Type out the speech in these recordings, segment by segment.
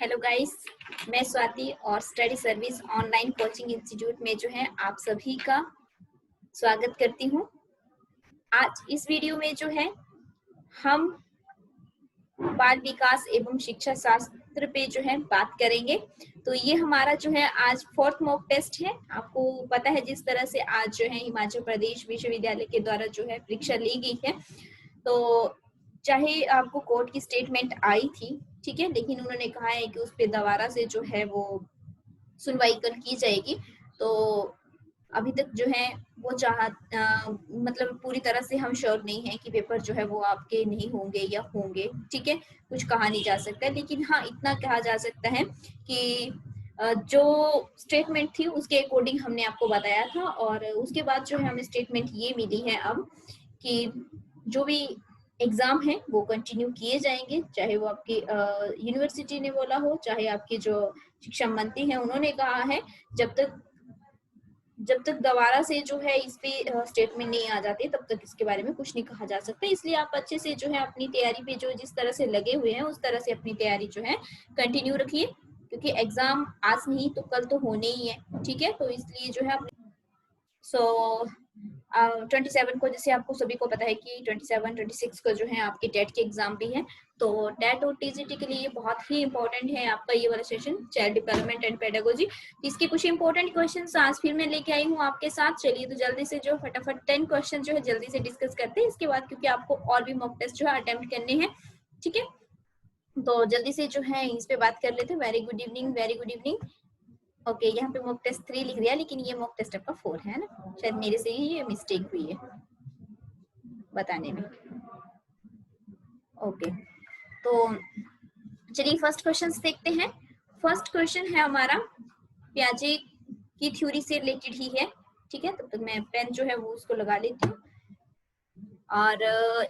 Hello guys, मैं स्वाति और study service online coaching institute में जो है आप सभी का स्वागत करती हूँ। आज इस वीडियो में जो है हम बाल विकास एवं शिक्षा शास्त्र पे जो है बात करेंगे। तो ये हमारा जो है आज 4th मॉक टेस्ट है। आपको पता है जिस तरह से आज जो है हिमाचल प्रदेश विश्वविद्यालय के द्वारा जो है परीक्षा ली गई है, तो चाहे आपको कोर्ट की स्टेटमेंट आई थी, ठीक है, लेकिन उन्होंने कहा है कि उस पे दोबारा से जो है वो सुनवाई कल की जाएगी। तो अभी तक जो है वो मतलब पूरी तरह से हम श्योर नहीं है कि पेपर जो है वो आपके नहीं होंगे या होंगे, ठीक है, कुछ कहा नहीं जा सकता। लेकिन हाँ, इतना कहा जा सकता है कि जो स्टेटमेंट थी उसके अकॉर्डिंग हमने आपको बताया था, और उसके बाद जो है हमें स्टेटमेंट ये मिली है अब कि जो भी एग्जाम है वो कंटिन्यू किए जाएंगे, चाहे वो आपकी यूनिवर्सिटी ने बोला हो, चाहे आपके जो शिक्षा मंत्री हैं उन्होंने कहा है, जब तक दोबारा से जो है इस पे स्टेटमेंट नहीं आ जाती तब तक इसके बारे में कुछ नहीं कहा जा सकता। इसलिए आप अच्छे से जो है अपनी तैयारी पे जो जिस तरह से लगे हुए हैं उस तरह से अपनी तैयारी जो है कंटिन्यू रखिए, क्योंकि एग्जाम आज नहीं तो कल तो होने ही है, ठीक है। तो इसलिए जो है 27 को, जैसे आपको सभी को पता है कि 27-26 को जो है आपके टेट के एग्जाम भी है। तो टेट और टीजीटी के लिए बहुत ही इंपॉर्टेंट है आपका ये वाला session, child development and pedagogy. इसके कुछ इंपॉर्टेंट क्वेश्चंस आज फिर मैं लेके आई हूँ आपके साथ। चलिए तो जल्दी से जो फटाफट 10 क्वेश्चन जो है जल्दी से डिस्कस करते हैं इसके बाद, क्योंकि आपको और भी मॉक टेस्ट जो है अटेम्प्ट करने हैं, ठीक है। तो जल्दी से जो है इस पे बात कर लेते हैं। Very good evening, very good evening. Okay, यहाँ पे मॉक टेस्ट 3 लिख दिया, लेकिन ये मॉक टेस्ट आपका 4 है ना, शायद मेरे से ही ये मिस्टेक हुई है बताने में। ओके, तो चलिए फर्स्ट क्वेश्चन देखते हैं। फर्स्ट क्वेश्चन है हमारा पियाजे की थ्योरी से रिलेटेड ही है, ठीक है। तब तक मैं पेन जो है वो उसको लगा लेती हूँ। और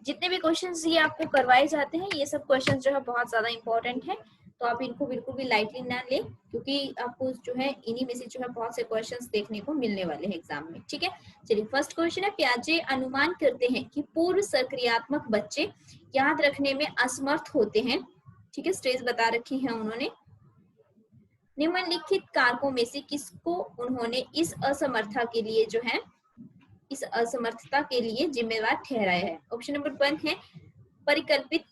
जितने भी क्वेश्चंस ये आपको करवाए जाते हैं ये सब क्वेश्चंस जो है बहुत ज्यादा इंपॉर्टेंट है, तो आप इनको बिल्कुल भी लाइटली ना लें, क्योंकि आपको जो है इन्हीं में से जो है बहुत से क्वेश्चंस देखने को मिलने वाले हैं एग्जाम में, ठीक है। चलिए फर्स्ट क्वेश्चन है, पियाजे अनुमान करते हैं कि पूर्व सक्रियात्मक बच्चे याद रखने में असमर्थ होते हैं, ठीक है, स्टेज बता रखी है उन्होंने। निम्नलिखित कारकों में से किसको उन्होंने इस असमर्थता के लिए जिम्मेवार ठहराया है। ऑप्शन नंबर 1 है परिकल्पित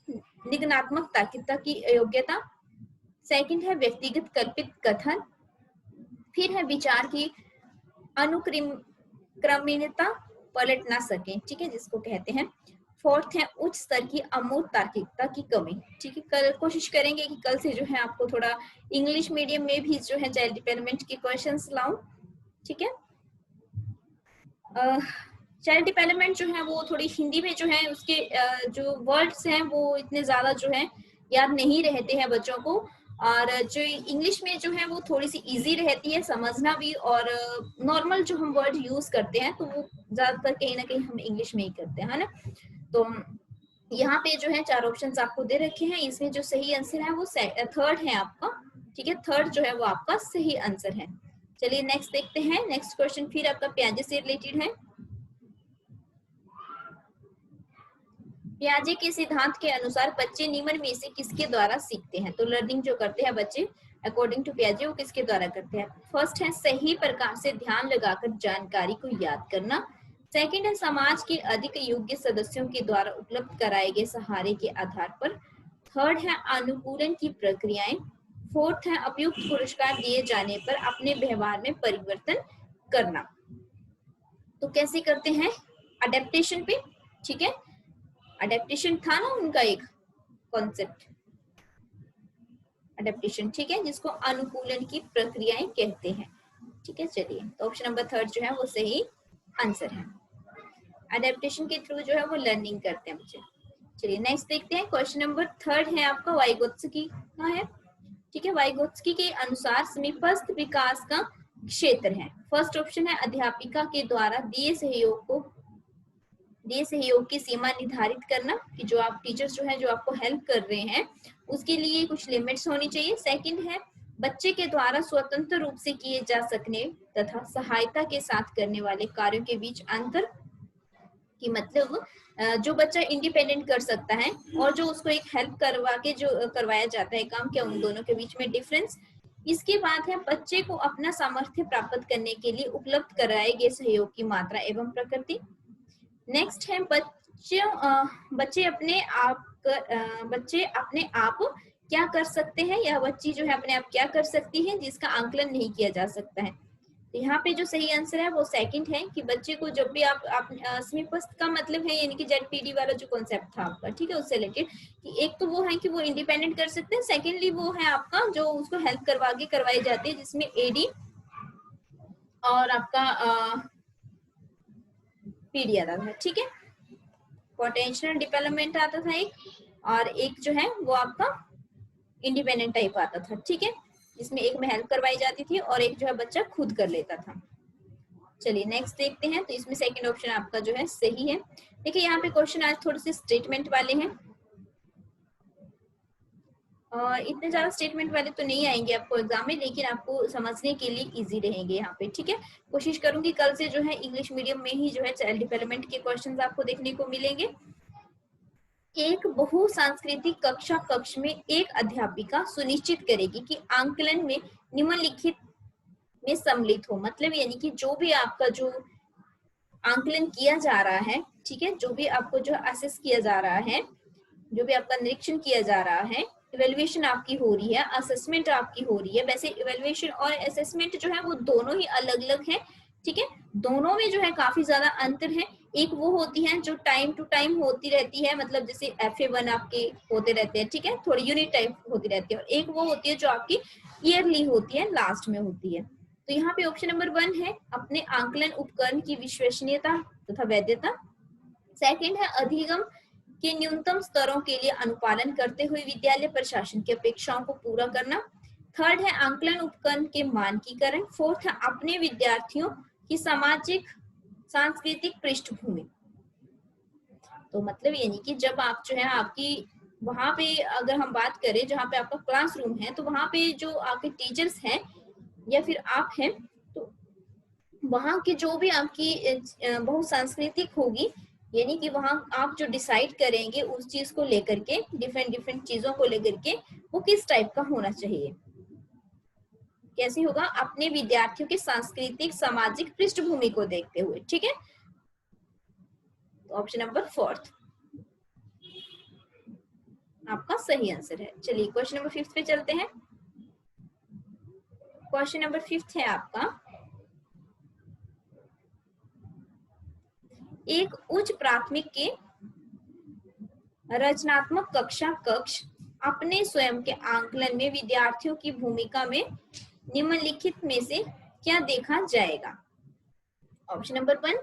निगनात्मक की योग्यता, सेकंड है व्यक्तिगत कल्पित कथन, फिर है विचार की अनुक्रमणीयता पलट ना सके, ठीक है, जिसको कहते हैं। फोर्थ है उच्च स्तर की अमूर्त तार्किकता की कमी, ठीक है। कल कोशिश करेंगे कि कल से जो है आपको थोड़ा इंग्लिश मीडियम में भी जो है चाइल्ड डेवलपमेंट के क्वेश्चंस लाऊं, ठीक है। चाइल्ड डेवलपमेंट जो है वो थोड़ी हिंदी में जो है उसके जो वर्ड्स हैं वो इतने ज्यादा जो है याद नहीं रहते हैं बच्चों को, और जो इंग्लिश में जो है वो थोड़ी सी इजी रहती है समझना भी, और नॉर्मल जो हम वर्ड यूज करते हैं तो वो ज्यादातर कहीं ना कहीं हम इंग्लिश में ही करते हैं, है ना। तो यहाँ पे जो है 4 ऑप्शंस आपको दे रखे हैं, इसमें जो सही आंसर है वो थर्ड है आपका, ठीक है। थर्ड जो है वो आपका सही आंसर है। चलिए नेक्स्ट देखते हैं। नेक्स्ट क्वेश्चन फिर आपका पियाजे से रिलेटेड है। पियाजे के सिद्धांत के अनुसार बच्चे निम्न में से किसके द्वारा सीखते हैं। तो लर्निंग जो करते हैं बच्चे अकॉर्डिंग टू पियाजे वो किसके द्वारा करते हैं। फर्स्ट है सही प्रकार से ध्यान लगाकर जानकारी को याद करना, सेकंड है समाज के अधिक योग्य सदस्यों के द्वारा उपलब्ध कराए गए सहारे के आधार पर, थर्ड है अनुकूलन की प्रक्रियाएं, फोर्थ है उपयुक्त पुरस्कार दिए जाने पर अपने व्यवहार में परिवर्तन करना। तो कैसे करते हैं, अडेप्टेशन पे, ठीक है। अडेप्टेशन था ना उनका एक कॉन्सेप्ट, अडेप्टेशन, ठीक है, जिसको अनुकूलन की प्रक्रियाएं कहते हैं, ठीक है। चलिए तो ऑप्शन नंबर 3 जो है वो सही आंसर है। अडेप्टेशन के थ्रू जो है वो लर्निंग करते हैं बच्चे। चलिए नेक्स्ट देखते हैं। क्वेश्चन नंबर 3 है आपका वाइगोत्स्की का है, ठीक है। वाइगोत्स्की के अनुसार समीपस्थ विकास का क्षेत्र है। फर्स्ट ऑप्शन है अध्यापिका के द्वारा दिए सहयोग की सीमा निर्धारित करना, कि जो आप टीचर्स जो है जो आपको हेल्प कर रहे हैं उसके लिए कुछ लिमिट्स होनी चाहिए। सेकंड है बच्चे के द्वारा स्वतंत्र रूप से किए जा सकने तथा सहायता के साथ करने वाले कार्यों के बीच अंतर, कि मतलब जो बच्चा इंडिपेंडेंट कर सकता है और जो उसको एक हेल्प करवा के जो करवाया जाता है काम, क्या उन दोनों के बीच में डिफरेंस। इसके बाद है बच्चे को अपना सामर्थ्य प्राप्त करने के लिए उपलब्ध कराए गए सहयोग की मात्रा एवं प्रकृति। नेक्स्ट है बच्चे अपने आप क्या कर सकते हैं, या बच्ची जो है अपने आप क्या कर सकती है जिसका आंकलन नहीं किया जा सकता है। तो यहाँ पे जो सही आंसर है वो सेकंड है कि बच्चे को जब भी आप समीपस्थ का मतलब है यानी कि जेडपीडी वाला जो कॉन्सेप्ट था आपका, ठीक है, उससे रिलेटेड कि एक तो वो है कि वो इंडिपेंडेंट कर सकते हैं, सेकेंडली वो है आपका जो उसको हेल्प करवाई जाती है जिसमें एडी और आपका पीडी आता था, ठीक है, पोटेंशियल डेवलपमेंट आता था एक, और एक जो है वो आपका इंडिपेंडेंट टाइप आता था, ठीक है, जिसमें एक में हेल्प करवाई जाती थी और एक जो है बच्चा खुद कर लेता था। चलिए नेक्स्ट देखते हैं। तो इसमें सेकंड ऑप्शन आपका जो है सही है। देखिए यहाँ पे क्वेश्चन आज थोड़े से स्टेटमेंट वाले हैं, इतने ज्यादा स्टेटमेंट वाले तो नहीं आएंगे आपको एग्जाम में, लेकिन आपको समझने के लिए इजी रहेंगे यहाँ पे, ठीक है। कोशिश करूंगी कल से जो है इंग्लिश मीडियम में ही जो है चाइल्ड डेवलपमेंट के क्वेश्चंस आपको देखने को मिलेंगे। एक बहुसांस्कृतिक कक्षा कक्ष में एक अध्यापिका सुनिश्चित करेगी कि आंकलन में निम्नलिखित में सम्मिलित हो, मतलब यानी कि जो भी आपका जो आंकलन किया जा रहा है, ठीक है, जो भी आपको जो असेस किया जा रहा है, जो भी आपका निरीक्षण किया जा रहा है, इवेल्युएशन आपकी हो रही है, असेसमेंट आपकी हो रही है। वैसे इवेल्युएशन और असेसमेंट जो है वो दोनों ही अलग अलग है, ठीक है, दोनों में जो है काफी ज्यादा अंतर है। एक वो होती है जो टाइम टू टाइम होती रहती है, मतलब जैसे FA1 आपके होते रहते हैं, ठीक है, थोड़ी यूनिट टाइप होती रहती है, और एक वो होती है जो आपकी ईयरली होती है, लास्ट में होती है। तो यहाँ पे ऑप्शन नंबर 1 है अपने आंकलन उपकरण की विश्वसनीयता तथा वैधता। सेकंड है अधिगम के न्यूनतम स्तरों के लिए अनुपालन करते हुए विद्यालय प्रशासन की अपेक्षाओं को पूरा करना। थर्ड है आंकलन उपकरण के मानकीकरण। फोर्थ है अपने विद्यार्थियों की सामाजिक सांस्कृतिक पृष्ठभूमि। तो मतलब यानी कि जब आप जो है आपकी वहां पे अगर हम बात करें जहाँ पे आपका क्लासरूम है, तो वहां पे जो आपके टीचर्स हैं या फिर आप हैं, तो वहां की जो भी आपकी बहुसांस्कृतिक होगी, यानी कि वहां आप जो डिसाइड करेंगे उस चीज को लेकर के, डिफरेंट डिफरेंट चीजों को लेकर के, वो किस टाइप का होना चाहिए, कैसे होगा, अपने विद्यार्थियों के सांस्कृतिक सामाजिक पृष्ठभूमि को देखते हुए, ठीक है। ऑप्शन नंबर 4 आपका सही आंसर है। चलिए क्वेश्चन नंबर 5 पे चलते हैं। क्वेश्चन नंबर 5 है आपका, एक उच्च प्राथमिक के रचनात्मक कक्षा कक्ष अपने स्वयं के आंकलन में विद्यार्थियों की भूमिका में निम्नलिखित में से क्या देखा जाएगा। ऑप्शन नंबर 1,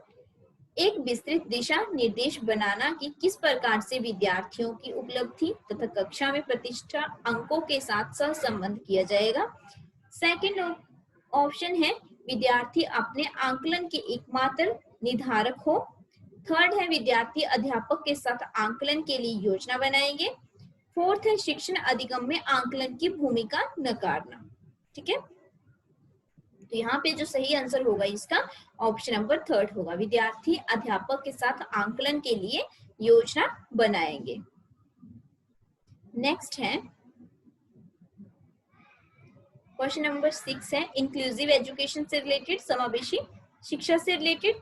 एक विस्तृत दिशा निर्देश बनाना कि किस प्रकार से विद्यार्थियों की उपलब्धि तथा कक्षा में प्रतिष्ठा अंकों के साथ सहसंबंध किया जाएगा। सेकंड ऑप्शन है विद्यार्थी अपने आंकलन के एकमात्र निर्धारक हो। थर्ड है विद्यार्थी अध्यापक के साथ आंकलन के लिए योजना बनाएंगे। फोर्थ है शिक्षण अधिगम में आंकलन की भूमिका नकारना, ठीक है। तो यहाँ पे जो सही आंसर होगा इसका ऑप्शन नंबर 3 होगा, विद्यार्थी अध्यापक के साथ आंकलन के लिए योजना बनाएंगे। नेक्स्ट है क्वेश्चन नंबर 6 है इंक्लूसिव एजुकेशन से रिलेटेड, समावेशी शिक्षा से रिलेटेड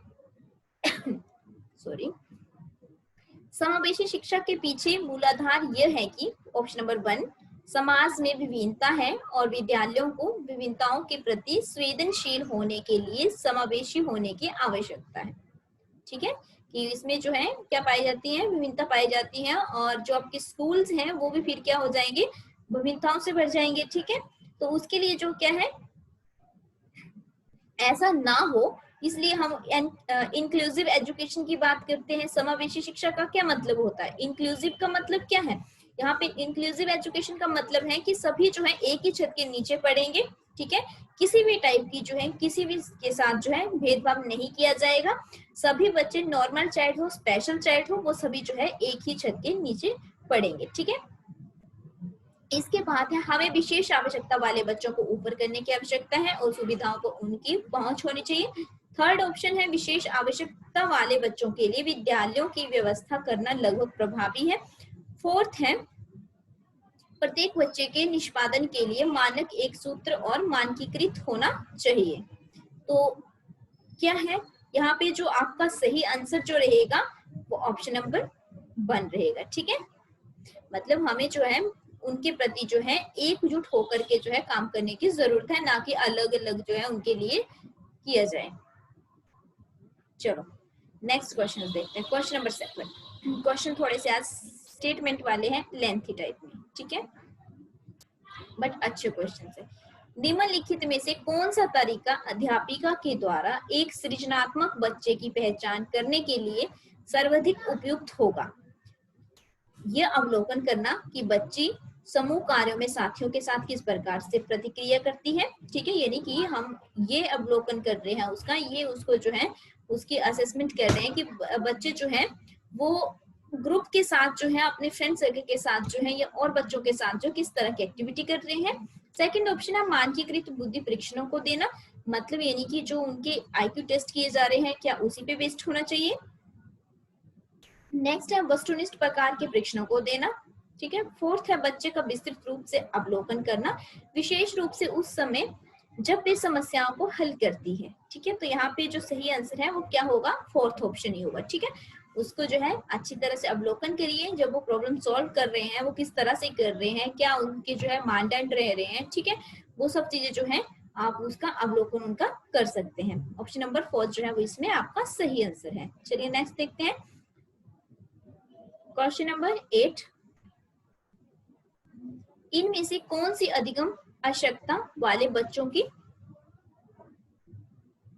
सॉरी। समावेशी शिक्षा के पीछे मूलाधार यह है कि ऑप्शन नंबर 1, समाज में विभिन्नता है और विद्यालयों को विभिन्नताओं के प्रति संवेदनशील होने के लिए समावेशी होने की आवश्यकता है, ठीक है, कि इसमें जो है क्या पाई जाती है, विभिन्नता पाई जाती है, और जो आपके स्कूल्स हैं वो भी फिर क्या हो जाएंगे, विभिन्नताओं से भर जाएंगे, ठीक है। तो उसके लिए जो क्या है, ऐसा ना हो, इसलिए हम इंक्लूसिव एजुकेशन की बात करते हैं। समावेशी शिक्षा का क्या मतलब होता है, इंक्लूसिव का मतलब क्या है, यहाँ पे इंक्लूसिव एजुकेशन का मतलब है कि सभी जो है एक ही छत के नीचे पढ़ेंगे, ठीक है, किसी भी टाइप की जो है किसी भी के साथ जो है भेदभाव नहीं किया जाएगा। सभी बच्चे नॉर्मल चाइल्ड हो, स्पेशल चाइल्ड हो, वो सभी जो है एक ही छत के नीचे पढ़ेंगे, ठीक है। इसके बाद है हमें विशेष आवश्यकता वाले बच्चों को ऊपर करने की आवश्यकता है और सुविधाओं को उनकी पहुंच होनी चाहिए। थर्ड ऑप्शन है विशेष आवश्यक आवश्यकता वाले बच्चों के लिए विद्यालयों की व्यवस्था करना लगभग प्रभावी है। फोर्थ है प्रत्येक बच्चे के निष्पादन के लिए मानक एक सूत्र और मानकीकृत होना चाहिए। तो क्या है यहाँ पे जो आपका सही आंसर जो रहेगा वो ऑप्शन नंबर 1 रहेगा। ठीक है, मतलब हमें जो है उनके प्रति जो है एकजुट होकर के जो है काम करने की जरूरत है, ना कि अलग अलग जो है उनके लिए किया जाए। चलो नेक्स्ट क्वेश्चन देखते हैं। Question number 7। क्वेश्चन थोड़े से आज स्टेटमेंट वाले हैं, लेंथी टाइप में, ठीक है, बट अच्छे क्वेश्चन है। निम्नलिखित में से कौन सा तरीका अध्यापिका के द्वारा एक सृजनात्मक बच्चे की पहचान करने के लिए सर्वाधिक उपयुक्त होगा? यह अवलोकन करना कि बच्ची समूह कार्यों में साथियों के साथ किस प्रकार से प्रतिक्रिया करती है। ठीक है, यानी कि हम ये अवलोकन कर रहे हैं उसका, ये उसको जो है उसकी असेसमेंट कर रहे हैं कि बच्चे जो है वो ग्रुप के साथ जो है अपने फ्रेंड सर्कल के साथ जो है या और बच्चों के साथ जो किस तरह की एक्टिविटी कर रहे हैं। सेकंड ऑप्शन है मानकीकृत बुद्धि परीक्षणों को देना, मतलब यानी कि जो उनके आईक्यू टेस्ट किए जा रहे हैं क्या उसी पे बेस्ड होना चाहिए। नेक्स्ट है वस्तुनिष्ठ प्रकार के परीक्षणों को देना। ठीक है, फोर्थ है बच्चे का विस्तृत रूप से अवलोकन करना, विशेष रूप से उस समय जब वे समस्याओं को हल करती है। ठीक है, तो यहाँ पे जो सही आंसर है वो क्या होगा, फोर्थ ऑप्शन ही होगा। ठीक है, उसको जो है अच्छी तरह से अवलोकन करिए, जब वो प्रॉब्लम सॉल्व कर रहे हैं वो किस तरह से कर रहे हैं, क्या उनके जो है मानदंड रह रहे हैं। ठीक है, वो सब चीजें जो है आप उसका अवलोकन उनका कर सकते हैं। ऑप्शन नंबर 4 जो है वो इसमें आपका सही आंसर है। चलिए नेक्स्ट देखते हैं। क्वेश्चन नंबर 8, इनमें से कौन सी अधिगम आवश्यकता वाले बच्चों की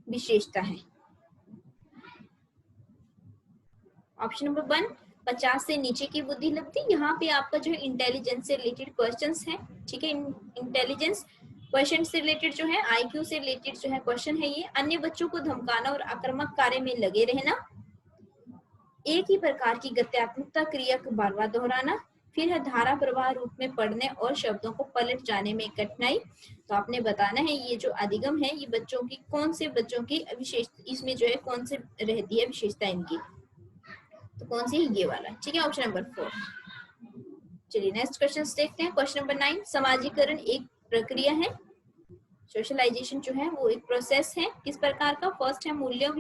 विशेषता है? ऑप्शन नंबर 1 50 से नीचे की बुद्धि लगती। यहाँ पे आपका जो है इंटेलिजेंस से रिलेटेड क्वेश्चंस हैं। ठीक है, इंटेलिजेंस क्वेश्चन से रिलेटेड जो है, आईक्यू से रिलेटेड जो है क्वेश्चन है ये। अन्य बच्चों को धमकाना और आक्रामक कार्य में लगे रहना, एक ही प्रकार की गत्यात्मकता क्रिया को बार बार दोहराना, फिर है धारा प्रवाह रूप में पढ़ने और शब्दों को पलट जाने में कठिनाई। तो आपने बताना है ये जो अधिगम है ये बच्चों की कौन से बच्चों की विशेष, इसमें जो है कौन से रहती है विशेषता इनकी, तो कौन सी ये वाला। ठीक है, ऑप्शन नंबर 4। चलिए नेक्स्ट क्वेश्चन देखते हैं। क्वेश्चन नंबर 9, समाजीकरण एक प्रक्रिया है, सोशलाइजेशन जो है वो एक प्रोसेस है, किस प्रकार का? फर्स्ट है मूल्यों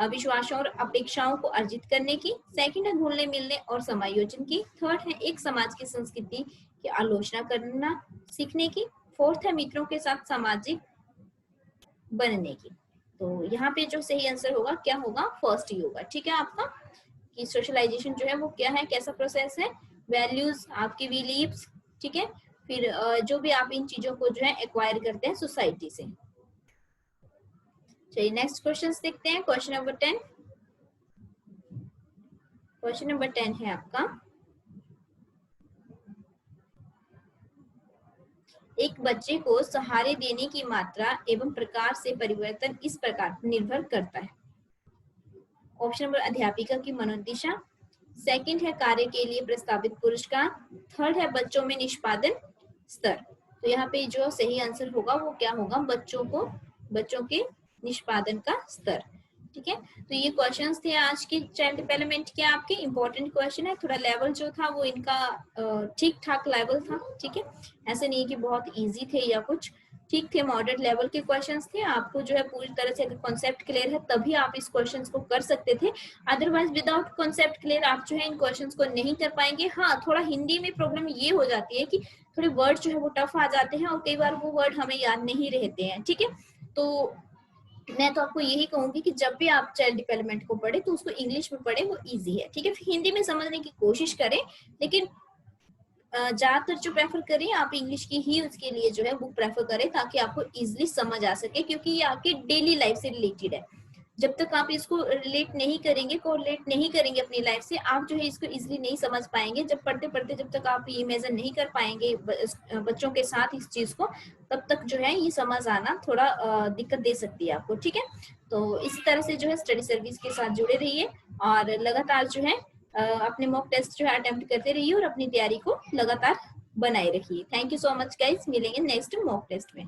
विश्वासों और अपेक्षाओं को अर्जित करने की। सेकंड है घुलने मिलने और समायोजन की। थर्ड है एक समाज की संस्कृति की आलोचना करना सीखने की। फोर्थ है मित्रों के साथ सामाजिक बनने की। तो यहाँ पे जो सही आंसर होगा क्या होगा, फर्स्ट ही होगा। ठीक है, आपका कि सोशलाइजेशन जो है वो क्या है, कैसा प्रोसेस है, वैल्यूज, आपकी बिलीव्स, ठीक है, फिर जो भी आप इन चीजों को जो है एक्वायर करते हैं सोसाइटी से। चलिए नेक्स्ट क्वेश्चन देखते हैं। Question number 10। क्वेश्चन नंबर 10 है आपका, एक बच्चे को सहारे देने की मात्रा एवं प्रकार से परिवर्तन इस प्रकार निर्भर करता है। ऑप्शन नंबर अध्यापिका की मनोदिशा, सेकंड है कार्य के लिए प्रस्तावित पुरस्कार, थर्ड है बच्चों में निष्पादन स्तर। तो यहाँ पे जो सही आंसर होगा वो क्या होगा, बच्चों के निष्पादन का स्तर। ठीक है, तो ये क्वेश्चंस थे आज के चाइल्ड डेवलपमेंट के, आपके इंपॉर्टेंट क्वेश्चन है। थोड़ा लेवल जो था वो इनका ठीक ठाक लेवल था। ठीक है, ऐसे नहीं कि बहुत इजी थे या कुछ, ठीक थे, मॉडरेट लेवल के क्वेश्चंस थे। आपको जो है पूरी तरह से अगर कॉन्सेप्ट क्लियर है तभी आप इस क्वेश्चंस को कर सकते थे, अदरवाइज विदाउट कॉन्सेप्ट क्लियर आप जो है इन क्वेश्चंस को नहीं कर पाएंगे। हाँ, थोड़ा हिंदी में प्रॉब्लम ये हो जाती है कि थोड़े वर्ड जो है वो टफ आ जाते हैं और कई बार वो वर्ड हमें याद नहीं रहते हैं। ठीक है, तो मैं तो आपको यही कहूंगी कि जब भी आप चाइल्ड डेवलपमेंट को पढ़े तो उसको इंग्लिश में पढ़े, वो इजी है। ठीक है, हिंदी में समझने की कोशिश करें, लेकिन ज्यादातर जो प्रेफर करें आप इंग्लिश की ही उसके लिए जो है बुक प्रेफर करें, ताकि आपको इजीली समझ आ सके, क्योंकि ये आपके डेली लाइफ से रिलेटेड है। जब तक आप इसको रिलेट नहीं करेंगे, कोरिलेट नहीं करेंगे अपनी लाइफ से, आप जो है इसको इजीली नहीं समझ पाएंगे। जब पढ़ते पढ़ते जब तक आप ये मेजर नहीं कर पाएंगे बच्चों के साथ इस चीज को, तब तक जो है ये समझ आना थोड़ा दिक्कत दे सकती है आपको। ठीक है, तो इसी तरह से जो है स्टडी सर्विस के साथ जुड़े रहिए और लगातार जो है अपने मॉक टेस्ट जो है अटेम्प्ट करते रहिए और अपनी तैयारी को लगातार बनाए रखिए। Thank you so much guys, मिलेंगे नेक्स्ट मॉक टेस्ट में।